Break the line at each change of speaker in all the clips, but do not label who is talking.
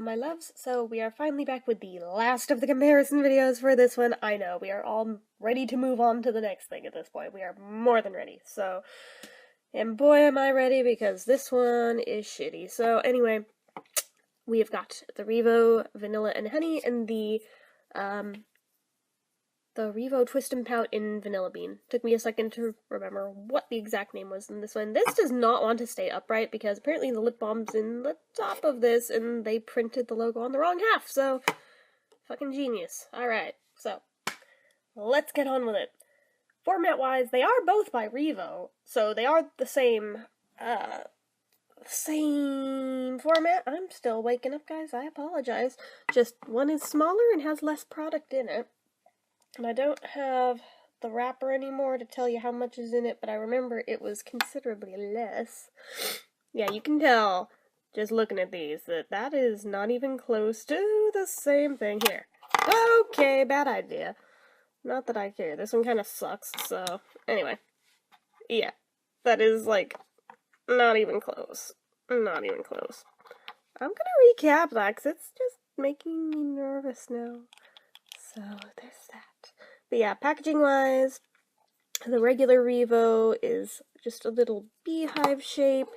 my loves, so we are finally back with the last of the comparison videos for this one. I know, we are all ready to move on to the next thing at this point. We are more than ready, so... And boy am I ready, because this one is shitty. So anyway, we have got the REVO Vanilla and Honey, and the REVO Twist and Pout in Vanilla Bean. Took me a second to remember what the exact name was in this one. This does not want to stay upright because apparently the lip balm's in the top of this and they printed the logo on the wrong half, so fucking genius. Alright, so let's get on with it. Format-wise, they are both by REVO, so they are the same format. I'm still waking up, guys, I apologize. Just one is smaller and has less product in it. And I don't have the wrapper anymore to tell you how much is in it, but I remember it was considerably less. Yeah, you can tell, just looking at these, that is not even close to the same thing here. Okay, bad idea. Not that I care. This one kind of sucks, so... Anyway. Yeah. That is, like, not even close. Not even close. I'm gonna recap that, because it's just making me nervous now. So, there's that. But yeah, packaging-wise, the regular REVO is just a little beehive shape.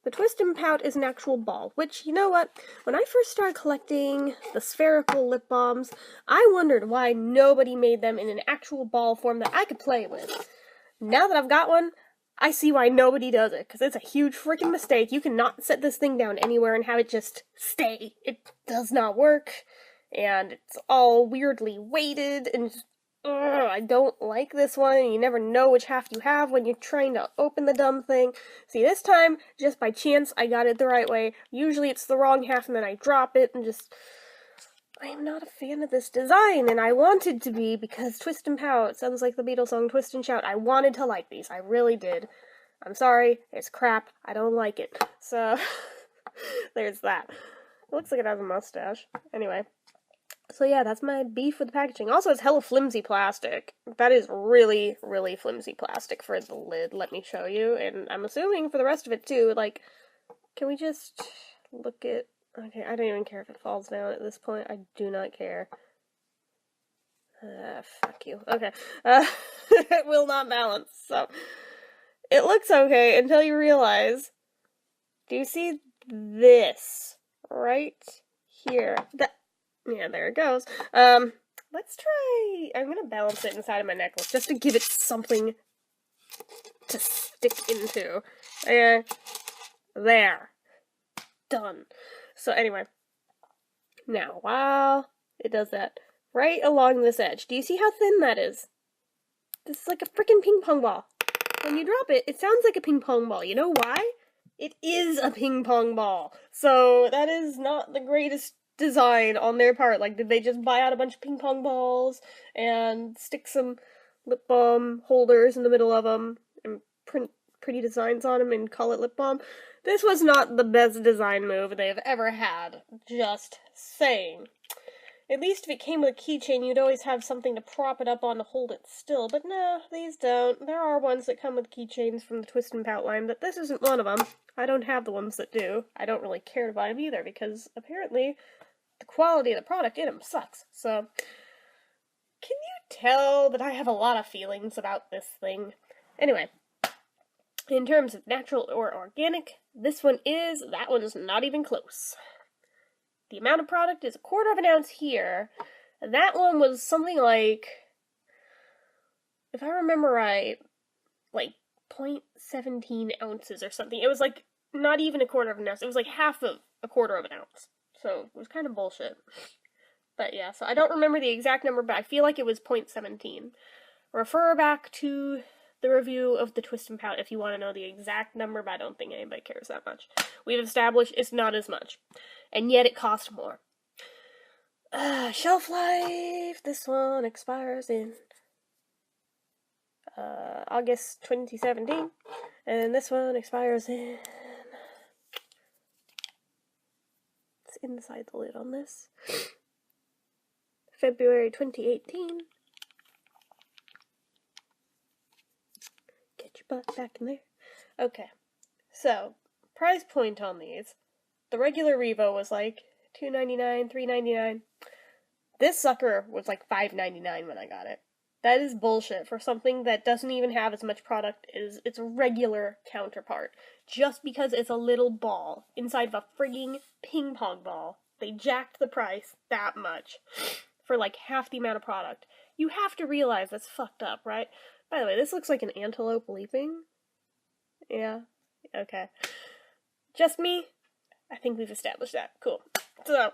The Twist and Pout is an actual ball, which, you know what? When I first started collecting the spherical lip balms, I wondered why nobody made them in an actual ball form that I could play with. Now that I've got one, I see why nobody does it, because it's a huge freaking mistake. You cannot set this thing down anywhere and have it just stay. It does not work. And it's all weirdly weighted, and I don't like this one, and you never know which half you have when you're trying to open the dumb thing. See, this time, just by chance, I got it the right way. Usually it's the wrong half, and then I drop it, and just... I am not a fan of this design, and I wanted to be, because Twist and Pout sounds like the Beatles song Twist and Shout. I wanted to like these, I really did. I'm sorry, it's crap, I don't like it. So, there's that. It looks like it has a mustache. Anyway. So yeah, that's my beef with the packaging. Also, it's hella flimsy plastic. That is really, really flimsy plastic for the lid, let me show you. And I'm assuming for the rest of it too, like, can we just look at... Okay, I don't even care if it falls down at this point. I do not care. Fuck you. Okay. It will not balance, so... It looks okay until you realize... Do you see this? Right here. Yeah, there it goes. Let's try... I'm gonna balance it inside of my necklace, just to give it something to stick into. There. Done. So anyway. Now, while it does that, right along this edge, do you see how thin that is? This is like a freaking ping pong ball. When you drop it, it sounds like a ping pong ball. You know why? It is a ping pong ball. So that is not the greatest design on their part. Like, did they just buy out a bunch of ping pong balls and stick some lip balm holders in the middle of them and print pretty designs on them and call it lip balm? This was not the best design move they've ever had. Just saying. At least if it came with a keychain, you'd always have something to prop it up on to hold it still. But no, these don't. There are ones that come with keychains from the Twist and Pout line, but this isn't one of them. I don't have the ones that do. I don't really care to buy them either, because apparently the quality of the product in them sucks. So, can you tell that I have a lot of feelings about this thing? Anyway, in terms of natural or organic, this one is, that one's not even close. The amount of product is 1/4 of an ounce here. That one was something like, if I remember right, like 0.17 ounces or something. It was like not even 1/4 of an ounce. It was like half of 1/4 of an ounce. So, it was kind of bullshit. But yeah, so I don't remember the exact number, but I feel like it was 0.17. Refer back to the review of the Twist and Pout if you want to know the exact number, but I don't think anybody cares that much. We've established it's not as much. And yet it cost more. Shelf life! This one expires in August 2017. And this one expires in... inside the lid on this. February 2018. Get your butt back in there. Okay. So, price point on these. The regular REVO was like $2.99, $3.99. This sucker was like $5.99 when I got it. That is bullshit for something that doesn't even have as much product as its regular counterpart. Just because it's a little ball inside of a frigging ping pong ball, they jacked the price that much for like half the amount of product. You have to realize that's fucked up, right? By the way, this looks like an antelope leaping. Yeah, okay. Just me? I think we've established that. Cool. So,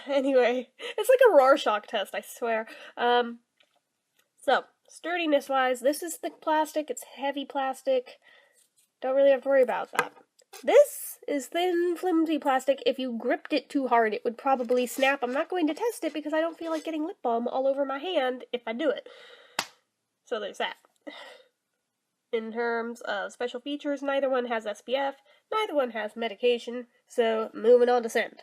anyway, it's like a Rorschach test, I swear. So, sturdiness-wise, this is thick plastic, it's heavy plastic. Don't really have to worry about that. This is thin, flimsy plastic. If you gripped it too hard, it would probably snap. I'm not going to test it because I don't feel like getting lip balm all over my hand if I do it. So there's that. In terms of special features, neither one has SPF, neither one has medication, so moving on to scent.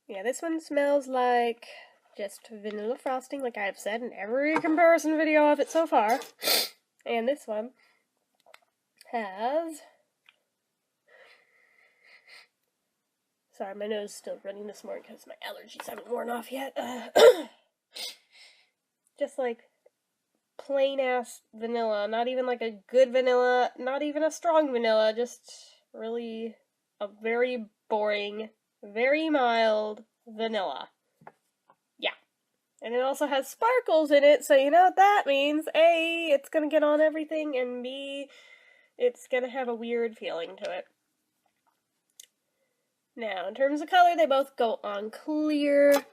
Yeah, this one smells like just vanilla frosting, like I've said in every comparison video of it so far. And this one has... Sorry, my nose is still running this morning because my allergies haven't worn off yet. Just like plain ass vanilla, not even like a good vanilla, not even a strong vanilla, just really a very boring, very mild vanilla. Yeah. And it also has sparkles in it, so you know what that means. A, it's gonna get on everything, and B, it's gonna have a weird feeling to it. Now, in terms of color, they both go on clear.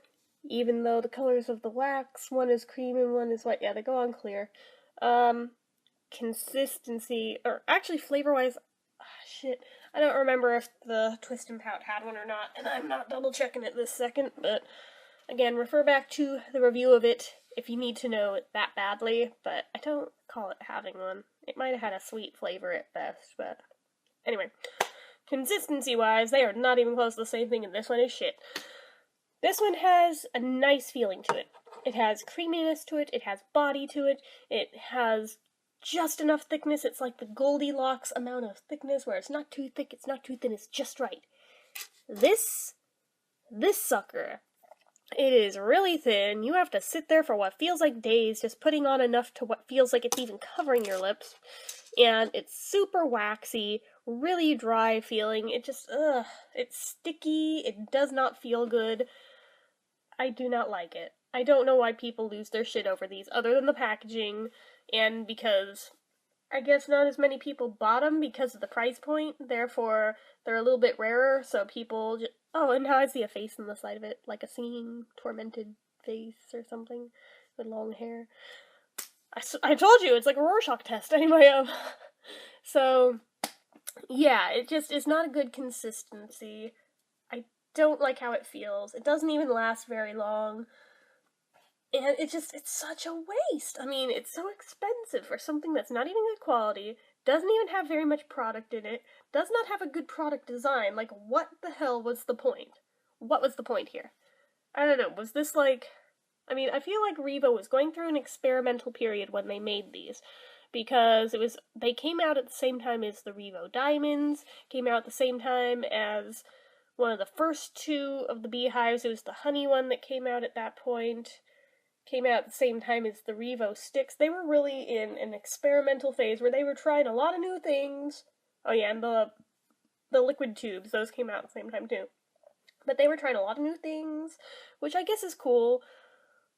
Even though the colors of the wax, one is cream and one is white. Yeah, they go on clear. Consistency, or actually flavor-wise, shit, I don't remember if the Twist and Pout had one or not, and I'm not double-checking it this second, but again, refer back to the review of it if you need to know it that badly, but I don't call it having one. It might have had a sweet flavor at best, but anyway. Consistency-wise, they are not even close to the same thing, and this one is shit. This one has a nice feeling to it. It has creaminess to it, it has body to it, it has just enough thickness. It's like the Goldilocks amount of thickness where it's not too thick, it's not too thin, it's just right. This sucker, it is really thin. You have to sit there for what feels like days just putting on enough to what feels like it's even covering your lips. And it's super waxy, really dry feeling. It just, it's sticky, it does not feel good. I do not like it. I don't know why people lose their shit over these, other than the packaging, and because I guess not as many people bought them because of the price point, therefore they're a little bit rarer, so people just... Oh, and now I see a face on the side of it, like a singing, tormented face or something, with long hair. I told you, it's like a Rorschach test, anyway, So, yeah, it just is not a good consistency. I don't like how it feels. It doesn't even last very long. And it's such a waste. I mean, it's so expensive for something that's not even good quality, doesn't even have very much product in it, does not have a good product design. Like, what the hell was the point? What was the point here? I don't know, was this like... I mean, I feel like REVO was going through an experimental period when they made these, because they came out at the same time as the REVO Diamonds, came out at the same time as one of the first two of the beehives. It was the honey one that came out at that point, came out at the same time as the REVO Sticks. They were really in an experimental phase where they were trying a lot of new things. Oh yeah, and the liquid tubes, those came out at the same time too. But they were trying a lot of new things, which I guess is cool.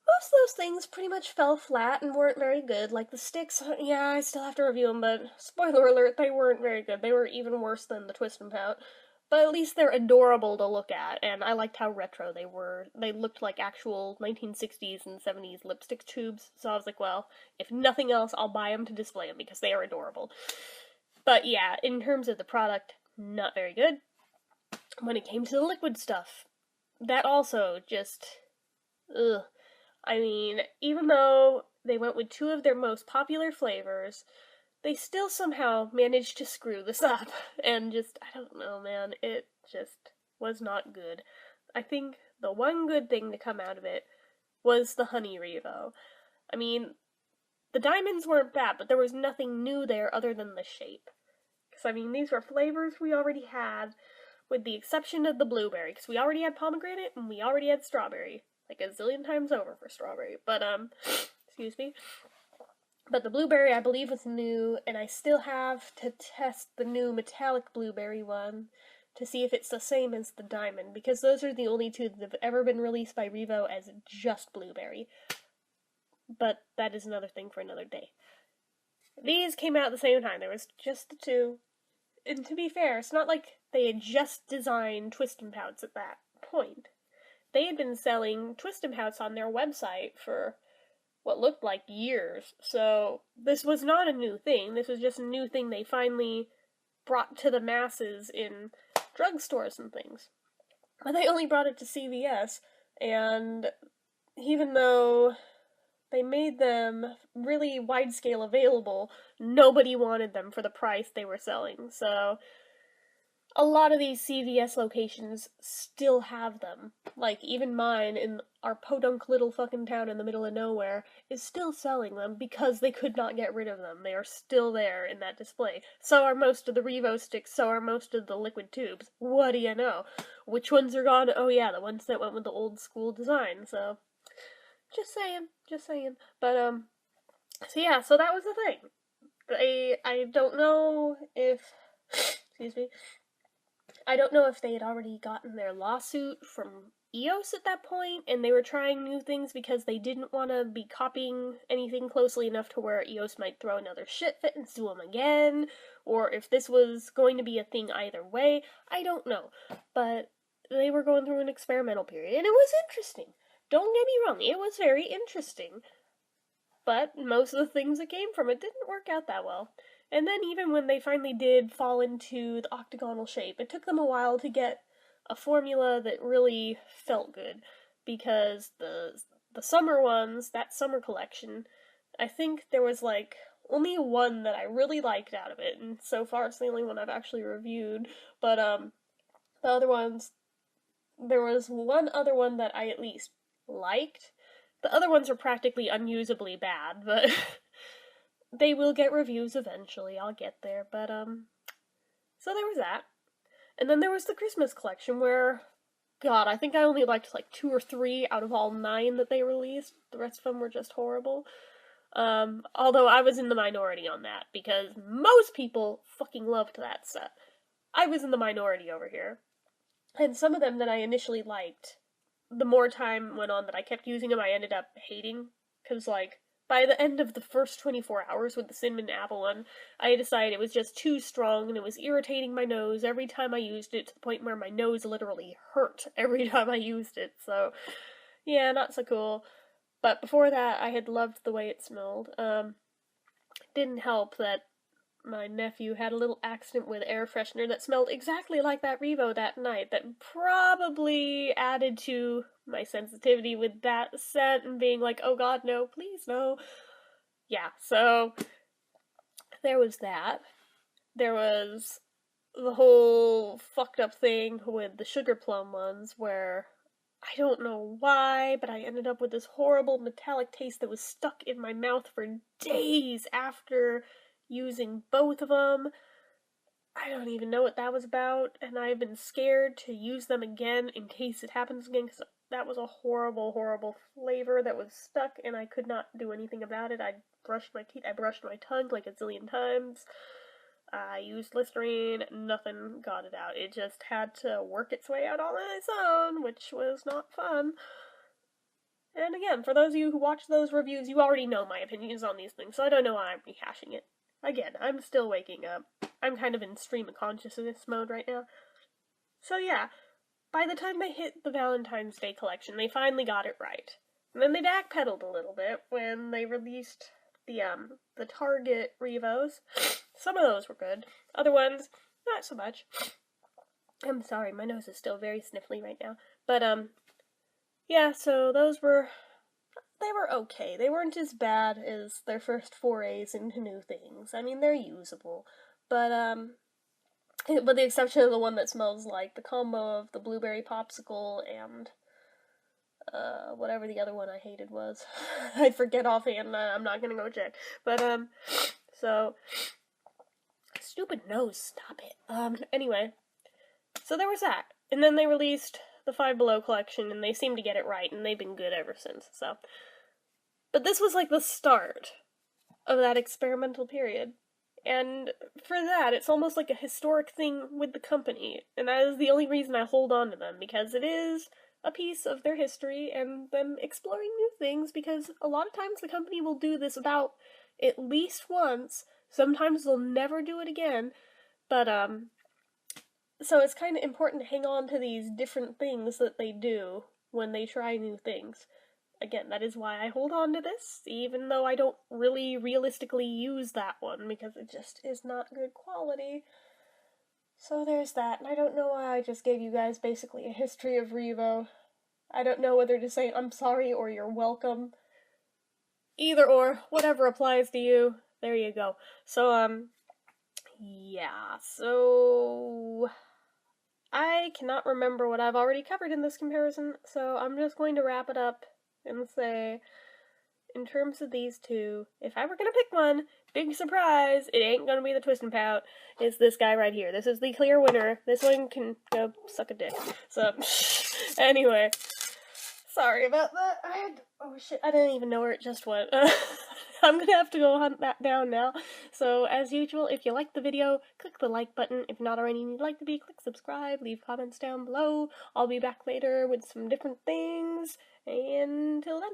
Most of those things pretty much fell flat and weren't very good. Like the sticks, yeah, I still have to review them, but spoiler alert, they weren't very good. They were even worse than the Twist and Pout. But at least they're adorable to look at, and I liked how retro they were. They looked like actual 1960s and 70s lipstick tubes, so I was like, well, if nothing else, I'll buy them to display them because they are adorable. But yeah, in terms of the product, not very good. When it came to the liquid stuff, that also just, ugh. I mean, even though they went with two of their most popular flavors, they still somehow managed to screw this up. And just, I don't know, man, it just was not good. I think the one good thing to come out of it was the Honey REVO. I mean, the diamonds weren't bad, but there was nothing new there other than the shape. Because, I mean, these were flavors we already had. with the exception of the blueberry, because we already had pomegranate and we already had strawberry, like a zillion times over for strawberry. But excuse me. But the blueberry, I believe, was new, and I still have to test the new metallic blueberry one to see if it's the same as the diamond, because those are the only two that have ever been released by REVO as just blueberry. But that is another thing for another day. These came out at the same time. There was just the two. And to be fair, it's not like they had just designed Twist and Pouts at that point. They had been selling Twist and Pouts on their website for what looked like years. So this was not a new thing. This was just a new thing they finally brought to the masses in drugstores and things. But they only brought it to CVS, and even though they made them really wide-scale available, nobody wanted them for the price they were selling. So a lot of these CVS locations still have them. Like, even mine in our podunk little fucking town in the middle of nowhere is still selling them because they could not get rid of them. They are still there in that display. So are most of the REVO sticks, so are most of the liquid tubes. What do you know? Which ones are gone? Oh yeah, the ones that went with the old school design, so just saying. But, so yeah, so that was the thing. I don't know if, excuse me, I don't know if they had already gotten their lawsuit from EOS at that point, and they were trying new things because they didn't want to be copying anything closely enough to where EOS might throw another shit fit and sue them again, or if this was going to be a thing either way. I don't know. But they were going through an experimental period, and it was interesting. Don't get me wrong, it was very interesting. But most of the things that came from it didn't work out that well. And then even when they finally did fall into the octagonal shape, it took them a while to get a formula that really felt good. Because the summer ones, that summer collection, I think there was like only one that I really liked out of it, and so far it's the only one I've actually reviewed. But the other ones, there was one other one that I at least liked. The other ones are practically unusably bad, but they will get reviews eventually. I'll get there, but, so there was that. And then there was the Christmas collection where, God, I think I only liked like 2 or 3 out of all 9 that they released. The rest of them were just horrible. Although I was in the minority on that, because most people fucking loved that set. I was in the minority over here. And some of them that I initially liked, the more time went on that I kept using them, I ended up hating. Because, like, by the end of the first 24 hours with the cinnamon apple one, I decided it was just too strong and it was irritating my nose every time I used it, to the point where my nose literally hurt every time I used it. So, yeah, not so cool. But before that, I had loved the way it smelled. Didn't help that my nephew had a little accident with air freshener that smelled exactly like that REVO that night. That probably added to my sensitivity with that scent and being like, oh god, no, please, no. Yeah, so there was that. There was the whole fucked up thing with the sugar plum ones where I don't know why, but I ended up with this horrible metallic taste that was stuck in my mouth for days after using both of them. I don't even know what that was about, and I've been scared to use them again in case it happens again, because that was a horrible, horrible flavor that was stuck, and I could not do anything about it. I brushed my teeth, I brushed my tongue like a zillion times. I used Listerine, nothing got it out. It just had to work its way out on its own, which was not fun. And again, for those of you who watch those reviews, you already know my opinions on these things, so I don't know why I'm rehashing it. Again, I'm still waking up. I'm kind of in stream of consciousness mode right now. So yeah, by the time they hit the Valentine's Day collection, they finally got it right. And then they backpedaled a little bit when they released the Target REVOs. Some of those were good. Other ones, not so much. I'm sorry, my nose is still very sniffly right now. But, yeah, so those were, they were okay. They weren't as bad as their first forays into new things. I mean, they're usable. But, with the exception of the one that smells like the combo of the blueberry popsicle and, whatever the other one I hated was. I forget offhand, I'm not gonna go check. But, so, stupid nose, stop it. Anyway, So there was that. And then they released the Five Below collection, and they seemed to get it right, and they've been good ever since, so. But this was like the start of that experimental period. And for that, it's almost like a historic thing with the company, and that is the only reason I hold on to them, because it is a piece of their history and them exploring new things, because a lot of times the company will do this about at least once, sometimes they'll never do it again, but so it's kind of important to hang on to these different things that they do when they try new things. Again, that is why I hold on to this, even though I don't really realistically use that one, because it just is not good quality. So there's that, and I don't know why I just gave you guys basically a history of REVO. I don't know whether to say I'm sorry or you're welcome. Either or, whatever applies to you, there you go. So, yeah, so I cannot remember what I've already covered in this comparison, so I'm just going to wrap it up and say, in terms of these two, if I were gonna pick one, big surprise, it ain't gonna be the Twist and Pout, it's this guy right here. This is the clear winner. This one can go suck a dick. So, anyway, sorry about that. Oh shit, I didn't even know where it just went. I'm gonna have to go hunt that down now. So, as usual, if you liked the video, click the like button. If not already and you'd like to be, click subscribe, leave comments down below. I'll be back later with some different things, and until then.